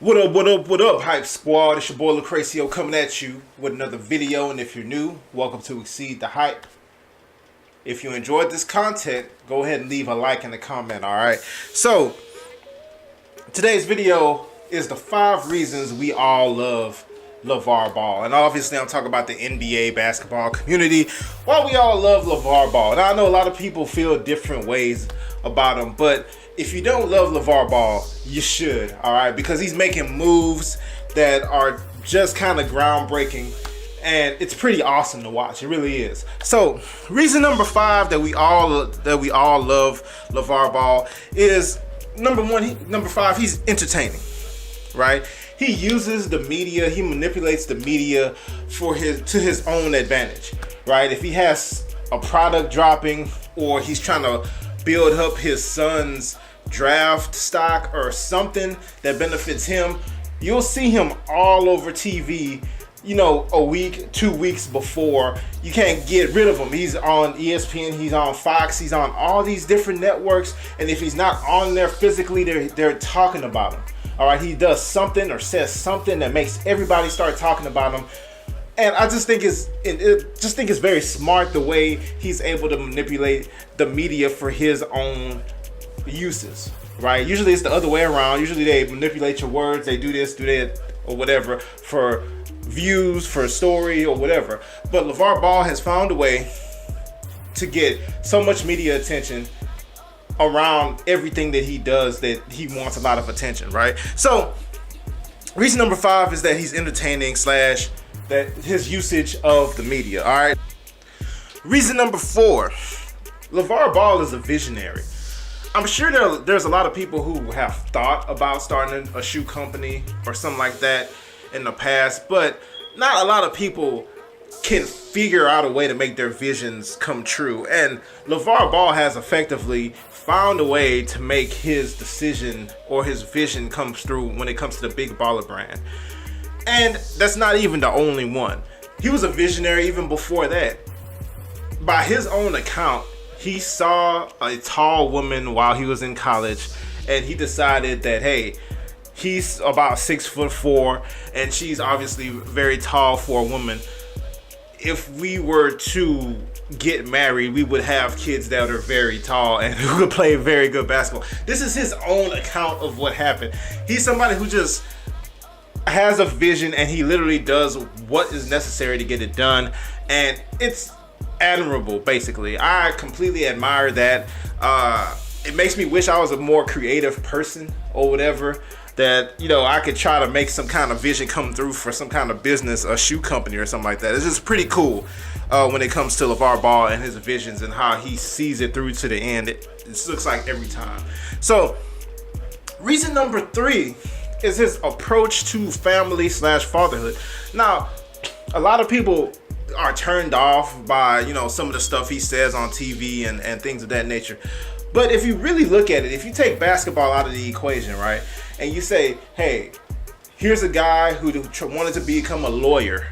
What up, Hype Squad? It's your boy Lucrecio coming at you with another video. And if you're new, welcome to Exceed the Hype. If you enjoyed this content, go ahead and leave a like and a comment, alright? So, today's video is the 5 reasons we all love Lavar Ball. And obviously I'm talking about the NBA basketball community. Why we all love Lavar Ball. Now I know a lot of people feel different ways about him, but if you don't love Lavar Ball, you should, alright? Because he's making moves that are just kind of groundbreaking, and it's pretty awesome to watch. It really is. So, reason number 5 that we all love Lavar Ball is number 5, he's entertaining, right? He uses the media, he manipulates the media to his own advantage, right? If he has a product dropping or he's trying to build up his son's draft stock or something that benefits him, you'll see him all over TV, you know, a week, 2 weeks before. You can't get rid of him. He's on ESPN, he's on Fox, he's on all these different networks, and if he's not on there physically, they're talking about him. All right, he does something or says something that makes everybody start talking about him. And I just think it's very smart the way he's able to manipulate the media for his own uses, right? Usually it's the other way around. Usually they manipulate your words, they do this, do that, or whatever for views, for a story, or whatever. But Lavar Ball has found a way to get so much media attention around everything that he does that he wants a lot of attention, right? So, reason number 5 is that he's entertaining / that his usage of the media, all right? Reason number 4, Lavar Ball is a visionary. I'm sure there's a lot of people who have thought about starting a shoe company or something like that in the past, but not a lot of people can figure out a way to make their visions come true. And Lavar Ball has effectively found a way to make his decision or his vision come through when it comes to the Big Baller brand. And that's not even the only one. He was a visionary even before that. By his own account, he saw a tall woman while he was in college, and he decided that, hey, he's about 6'4", and she's obviously very tall for a woman. If we were to get married, we would have kids that are very tall and who could play very good basketball. This is his own account of what happened. He's somebody who just has a vision, and he literally does what is necessary to get it done, and it's admirable. Basically, I completely admire that. It makes me wish I was a more creative person or whatever, that, you know, I could try to make some kind of vision come through for some kind of business, a shoe company or something like that. It's just pretty cool when it comes to Lavar Ball and his visions and how he sees it through to the end. It looks like every time. So reason number 3 is his approach to family / fatherhood. Now, a lot of people are turned off by, you know, some of the stuff he says on TV and things of that nature. But if you really look at it, if you take basketball out of the equation, right, and you say, hey, here's a guy who wanted to become a lawyer.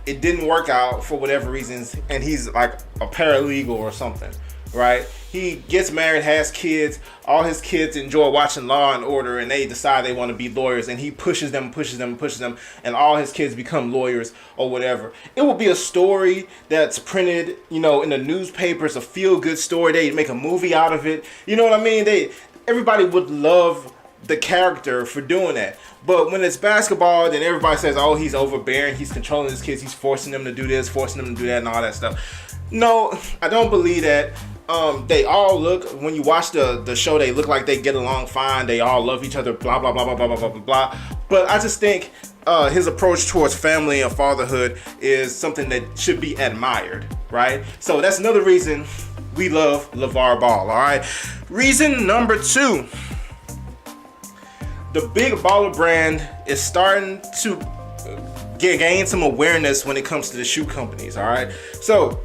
It didn't work out for whatever reasons, and he's like a paralegal or something, right? He gets married, has kids. All his kids enjoy watching Law and Order, and they decide they want to be lawyers, and he pushes them, and all his kids become lawyers or whatever. It will be a story that's printed, you know, in the newspapers, a feel-good story. They make a movie out of it. You know what I mean? Everybody would love the character for doing that. But when it's basketball, then everybody says, oh, he's overbearing, he's controlling his kids, he's forcing them to do this, forcing them to do that, and all that stuff. No, I don't believe that. They all look, when you watch the show, they look like they get along fine. They all love each other, blah, blah, blah, blah, blah, blah, blah, blah. But I just think his approach towards family and fatherhood is something that should be admired, right? So that's another reason we love Lavar Ball, all right? Reason number 2. The Big Baller brand is starting to gain some awareness when it comes to the shoe companies, all right? So,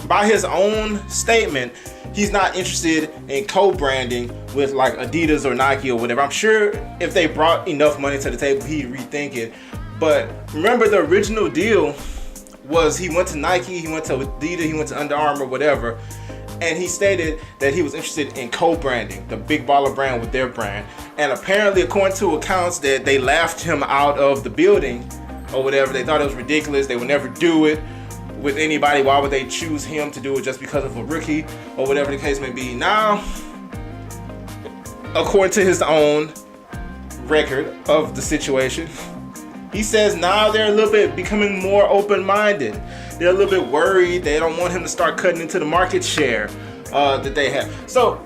by his own statement, he's not interested in co-branding with like Adidas or Nike or whatever. I'm sure if they brought enough money to the table, he'd rethink it. But remember, the original deal was he went to Nike, he went to Adidas, he went to Under Armour, whatever. And he stated that he was interested in co-branding the Big Baller brand with their brand. And apparently, according to accounts, that they laughed him out of the building or whatever. They thought it was ridiculous. They would never do it with anybody. Why would they choose him to do it just because of a rookie or whatever the case may be? Now, according to his own record of the situation, he says now they're a little bit becoming more open-minded. They're a little bit worried. They don't want him to start cutting into the market share that they have. So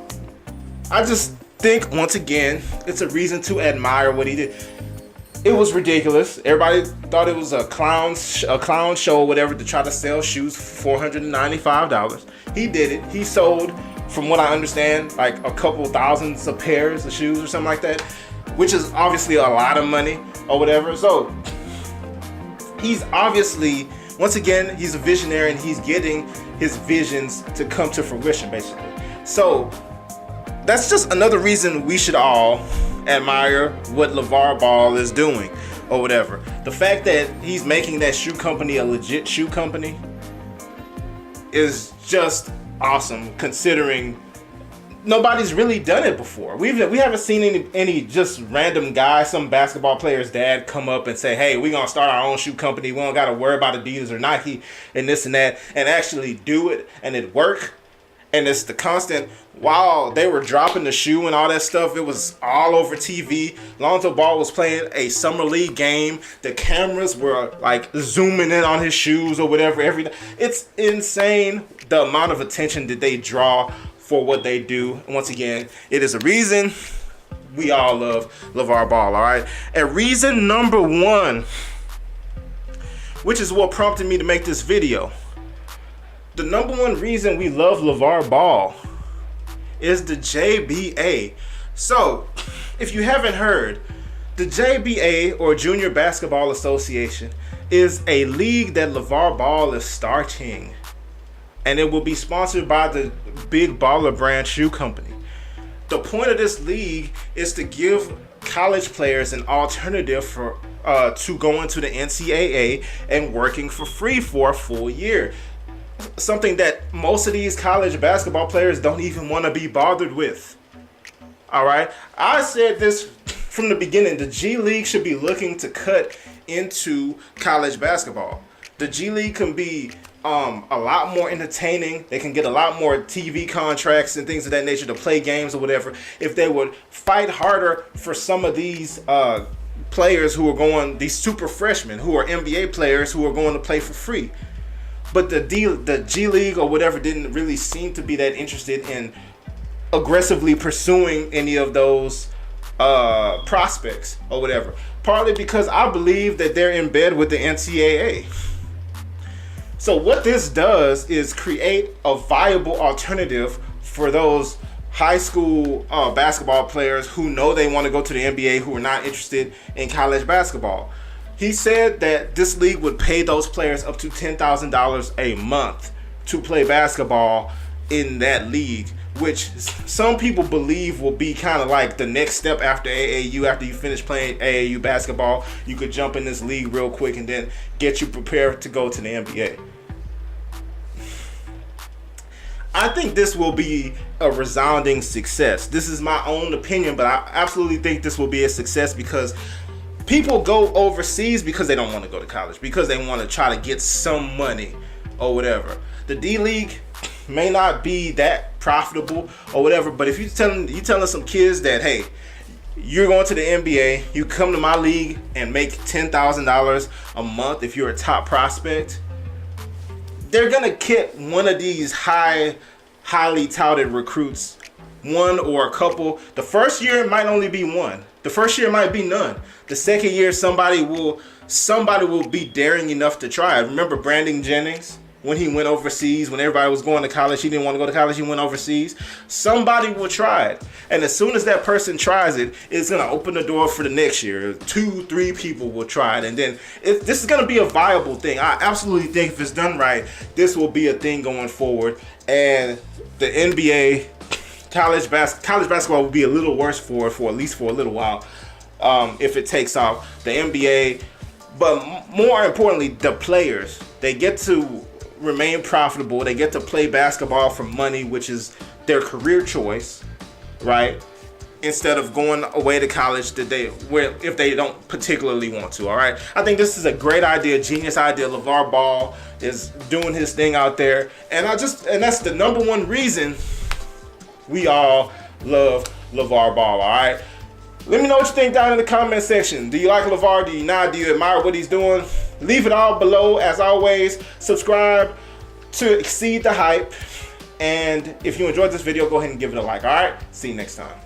I just think, once again, it's a reason to admire what he did. It was ridiculous. Everybody thought it was a clown show or whatever to try to sell shoes for $495. He did it. He sold, from what I understand, like a couple thousands of pairs of shoes or something like that, which is obviously a lot of money or whatever. So he's obviously, once again, he's a visionary and he's getting his visions to come to fruition, basically. So that's just another reason we should all admire what Lavar Ball is doing or whatever. The fact that he's making that shoe company a legit shoe company is just awesome, considering nobody's really done it before. We haven't seen any just random guy, some basketball player's dad, come up and say, hey, we're going to start our own shoe company. We don't got to worry about Adidas or Nike and this and that, and actually do it and it work. And it's the constant, while they were dropping the shoe and all that stuff, it was all over TV. Lonzo Ball was playing a summer league game. The cameras were like zooming in on his shoes or whatever. It's insane the amount of attention that they draw for what they do. And once again, it is a reason we all love Lavar Ball, all right? And reason number one, which is what prompted me to make this video. The number one reason we love Lavar Ball is the JBA. So, if you haven't heard, the JBA, or Junior Basketball Association, is a league that Lavar Ball is starting. And it will be sponsored by the Big Baller brand shoe company. The point of this league is to give college players an alternative for to going to the NCAA and working for free for a full year. Something that most of these college basketball players don't even want to be bothered with. All right, I said this from the beginning. The G League should be looking to cut into college basketball. The G League can be a lot more entertaining. They can get a lot more TV contracts and things of that nature to play games or whatever, if they would fight harder for some of these players who are going, these super freshmen who are NBA players who are going to play for free. But the G League or whatever didn't really seem to be that interested in aggressively pursuing any of those prospects or whatever. Partly because I believe that they're in bed with the NCAA. So what this does is create a viable alternative for those high school basketball players who know they want to go to the NBA, who are not interested in college basketball. He said that this league would pay those players up to $10,000 a month to play basketball in that league, which some people believe will be kind of like the next step after AAU. After you finish playing AAU basketball, you could jump in this league real quick and then get you prepared to go to the NBA. I think this will be a resounding success. This is my own opinion, but I absolutely think this will be a success because people go overseas because they don't want to go to college, because they want to try to get some money or whatever. The D League may not be that profitable or whatever, but if you telling some kids that, hey, you're going to the NBA, you come to my league and make $10,000 a month if you're a top prospect, they're gonna get one of these highly touted recruits, one or a couple. The first year it might only be one. The first year might be none. The second year somebody will be daring enough to try it. Remember Brandon Jennings? When he went overseas, when everybody was going to college, he didn't want to go to college, he went overseas. Somebody will try it. And as soon as that person tries it, it's going to open the door for the next year. 2-3 people will try it. And then this is going to be a viable thing. I absolutely think if it's done right, this will be a thing going forward. And the NBA, college basketball will be a little worse for at least for a little while if it takes off. The NBA, but more importantly, the players, they get to remain profitable. They get to play basketball for money, which is their career choice, right? Instead of going away to college if they don't particularly want to. All right, I think this is a great idea, genius idea. LaVar Ball is doing his thing out there, and that's the number one reason we all love LaVar Ball. All right, let me know what you think down in the comment section. Do you like LaVar? Do you not? Do you admire what he's doing? Leave it all below. As always, subscribe to Exceed the Hype, and if you enjoyed this video, go ahead and give it a like. All right, see you next time.